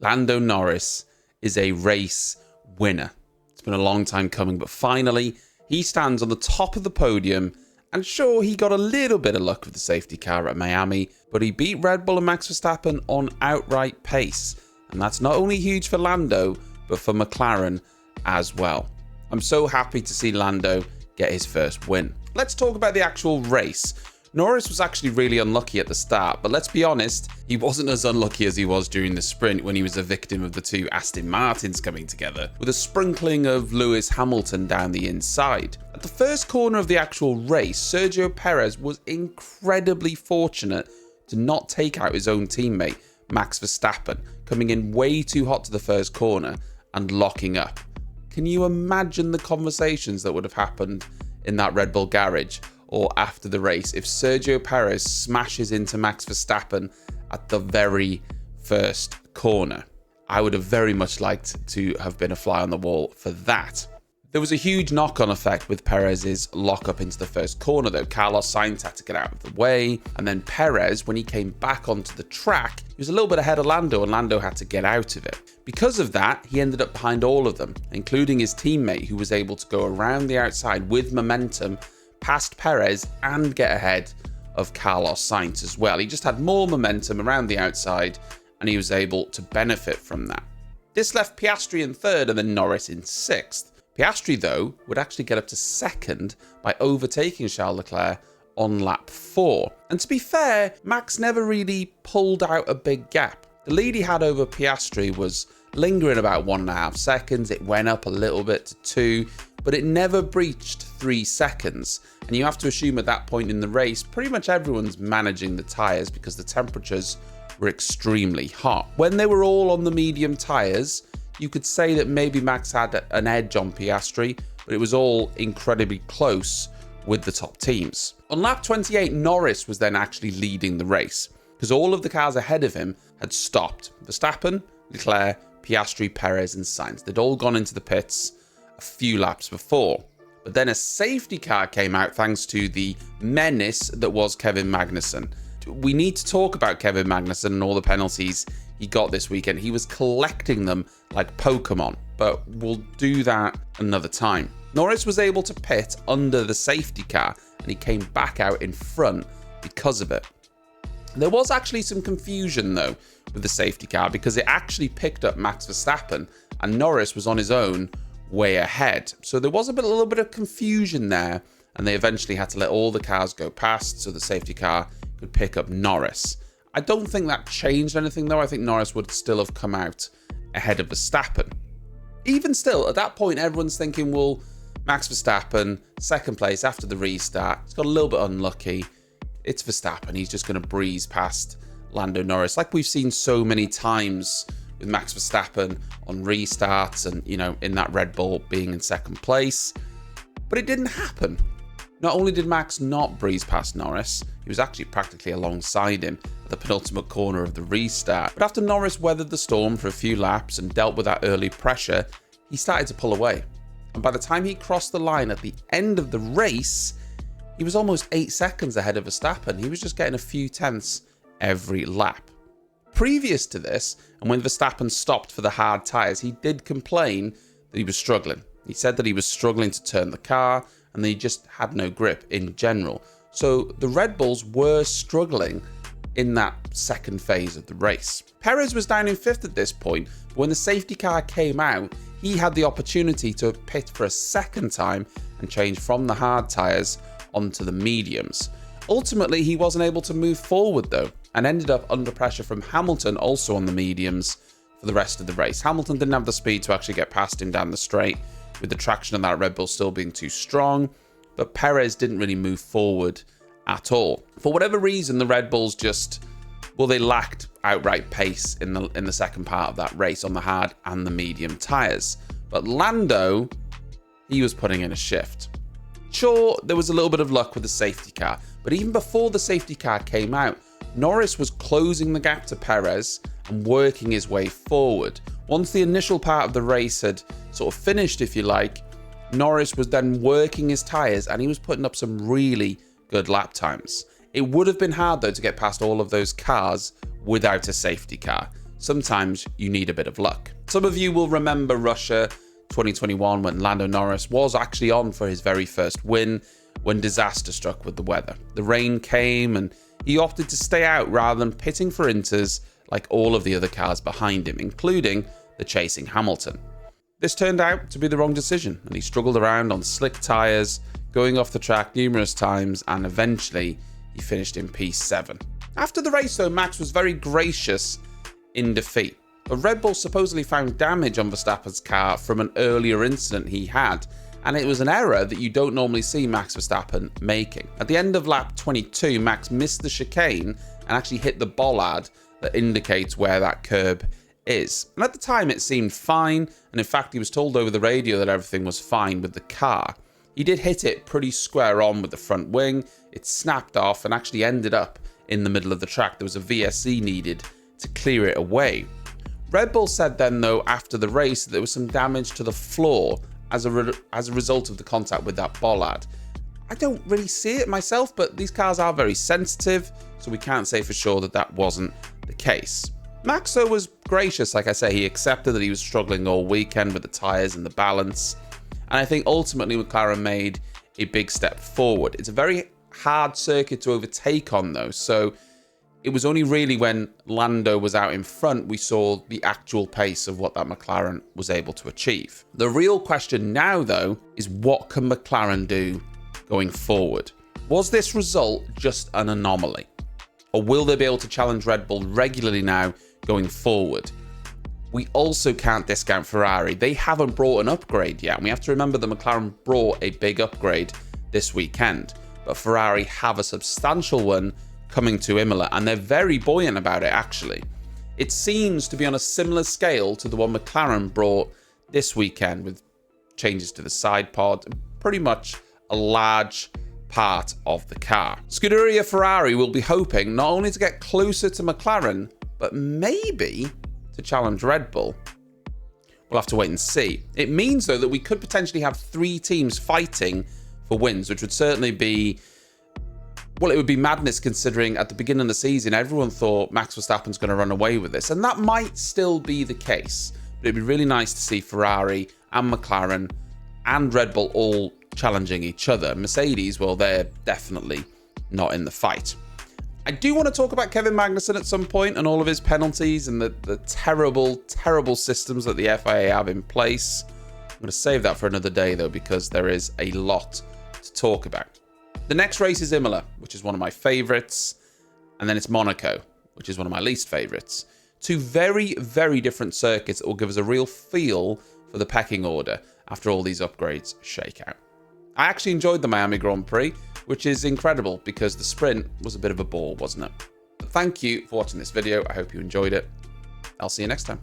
Lando Norris is a race winner. It's been a long time coming, but finally he stands on the top of the podium. And sure, he got a little bit of luck with the safety car at Miami, but he beat Red Bull and Max Verstappen on outright pace. And that's not only huge for Lando, but for McLaren as well. I'm so happy to see Lando get his first win. Let's talk about the actual race. Norris was actually really unlucky at the start, but let's be honest, he wasn't as unlucky as he was during the sprint when he was a victim of the two Aston Martins coming together, with a sprinkling of Lewis Hamilton down the inside. At the first corner of the actual race, Sergio Perez was incredibly fortunate to not take out his own teammate, Max Verstappen, coming in way too hot to the first corner and locking up. Can you imagine the conversations that would have happened in that Red Bull garage or after the race if Sergio Perez smashes into Max Verstappen at the very first corner? I would have very much liked to have been a fly on the wall for that. There was a huge knock-on effect with Perez's lock-up into the first corner though. Carlos Sainz had to get out of the way, and then Perez, when he came back onto the track, he was a little bit ahead of Lando, and Lando had to get out of it. Because of that, he ended up behind all of them, including his teammate, who was able to go around the outside with momentum past Perez and get ahead of Carlos Sainz as well. He just had more momentum around the outside and he was able to benefit from that. This left Piastri in third and then Norris in sixth. Piastri, though, would actually get up to second by overtaking Charles Leclerc on lap 4. And to be fair, Max never really pulled out a big gap. The lead he had over Piastri was lingering about 1.5 seconds. It went up a little bit to 2, but it never breached 3 seconds. And you have to assume at that point in the race, pretty much everyone's managing the tyres because the temperatures were extremely hot. When they were all on the medium tyres, you could say that maybe Max had an edge on Piastri, but it was all incredibly close with the top teams. On lap 28, Norris was then actually leading the race because all of the cars ahead of him had stopped. Verstappen, Leclerc, Piastri, Perez and Sainz. They'd all gone into the pits a few laps before. But then a safety car came out thanks to the menace that was Kevin Magnussen. We need to talk about Kevin Magnussen and all the penalties he got this weekend. He was collecting them like Pokemon, but we'll do that another time. Norris was able to pit under the safety car and he came back out in front because of it. There was actually some confusion though with the safety car because it actually picked up Max Verstappen and Norris was on his own way ahead. So there was a little bit of confusion there and they eventually had to let all the cars go past so the safety car could pick up Norris. I don't think that changed anything though. I think Norris would still have come out ahead of Verstappen. Even still, at that point, everyone's thinking, well, Max Verstappen, second place after the restart. He's got a little bit unlucky. It's Verstappen. He's just going to breeze past Lando Norris like we've seen so many times with Max Verstappen on restarts and, in that Red Bull being in second place. But it didn't happen. Not only did Max not breeze past Norris, he was actually practically alongside him at the penultimate corner of the restart. But after Norris weathered the storm for a few laps and dealt with that early pressure, he started to pull away. And by the time he crossed the line at the end of the race, he was almost 8 seconds ahead of Verstappen. He was just getting a few tenths every lap. Previous to this, and when Verstappen stopped for the hard tyres, he did complain that he was struggling. He said that he was struggling to turn the car and they just had no grip in general. So the Red Bulls were struggling in that second phase of the race. Perez was down in 5th at this point, but when the safety car came out, he had the opportunity to pit for a second time and change from the hard tyres onto the mediums. Ultimately, he wasn't able to move forward though, and ended up under pressure from Hamilton, also on the mediums, for the rest of the race. Hamilton didn't have the speed to actually get past him down the straight, with the traction of that Red Bull still being too strong, but Perez didn't really move forward at all. For whatever reason, the Red Bulls they lacked outright pace in the second part of that race on the hard and the medium tyres. But Lando, he was putting in a shift. Sure, there was a little bit of luck with the safety car, but even before the safety car came out, Norris was closing the gap to Perez and working his way forward. Once the initial part of the race had sort of finished, if you like, Norris was then working his tyres and he was putting up some really good lap times. It would have been hard though to get past all of those cars without a safety car. sometimes you need a bit of luck. Some of you will remember Russia 2021 when Lando Norris was actually on for his very first win when disaster struck with the weather. The rain came and he opted to stay out rather than pitting for inters like all of the other cars behind him, including the chasing Hamilton. This turned out to be the wrong decision, and he struggled around on slick tyres, going off the track numerous times, and eventually he finished in P7. After the race though, Max was very gracious in defeat, but Red Bull supposedly found damage on Verstappen's car from an earlier incident he had, and it was an error that you don't normally see Max Verstappen making. At the end of lap 22, Max missed the chicane and actually hit the bollard that indicates where that curb is. And at the time it seemed fine, and in fact he was told over the radio that everything was fine with the car. He did hit it pretty square on with the front wing, it snapped off and actually ended up in the middle of the track. There was a VSC needed to clear it away. Red Bull said then though after the race that there was some damage to the floor as a result of the contact with that bollard. I don't really see it myself, but these cars are very sensitive, so we can't say for sure that that wasn't the case. Max though was gracious, like I say, he accepted that he was struggling all weekend with the tyres and the balance, and I think ultimately McLaren made a big step forward. It's a very hard circuit to overtake on though, so it was only really when Lando was out in front we saw the actual pace of what that McLaren was able to achieve. The real question now though is what can McLaren do going forward? Was this result just an anomaly? Or will they be able to challenge Red Bull regularly now going forward? We also can't discount Ferrari. They haven't brought an upgrade yet. And we have to remember that McLaren brought a big upgrade this weekend. But Ferrari have a substantial one coming to Imola, and they're very buoyant about it actually. It seems to be on a similar scale to the one McLaren brought this weekend with changes to the side pod, pretty much a large part of the car. Scuderia Ferrari will be hoping not only to get closer to McLaren, but maybe to challenge Red Bull. We'll have to wait and see. It means though that we could potentially have 3 teams fighting for wins, which would certainly be, well, it would be madness considering at the beginning of the season, everyone thought Max Verstappen's going to run away with this. And that might still be the case. But it'd be really nice to see Ferrari and McLaren and Red Bull all challenging each other. Mercedes, well, they're definitely not in the fight. I do want to talk about Kevin Magnussen at some point and all of his penalties and the terrible, terrible systems that the FIA have in place. I'm going to save that for another day, though, because there is a lot to talk about. The next race is Imola, which is one of my favourites, and then it's Monaco, which is one of my least favourites. 2 very, very different circuits that will give us a real feel for the pecking order after all these upgrades shake out. I actually enjoyed the Miami Grand Prix, which is incredible because the sprint was a bit of a bore, wasn't it? But thank you for watching this video. I hope you enjoyed it. I'll see you next time.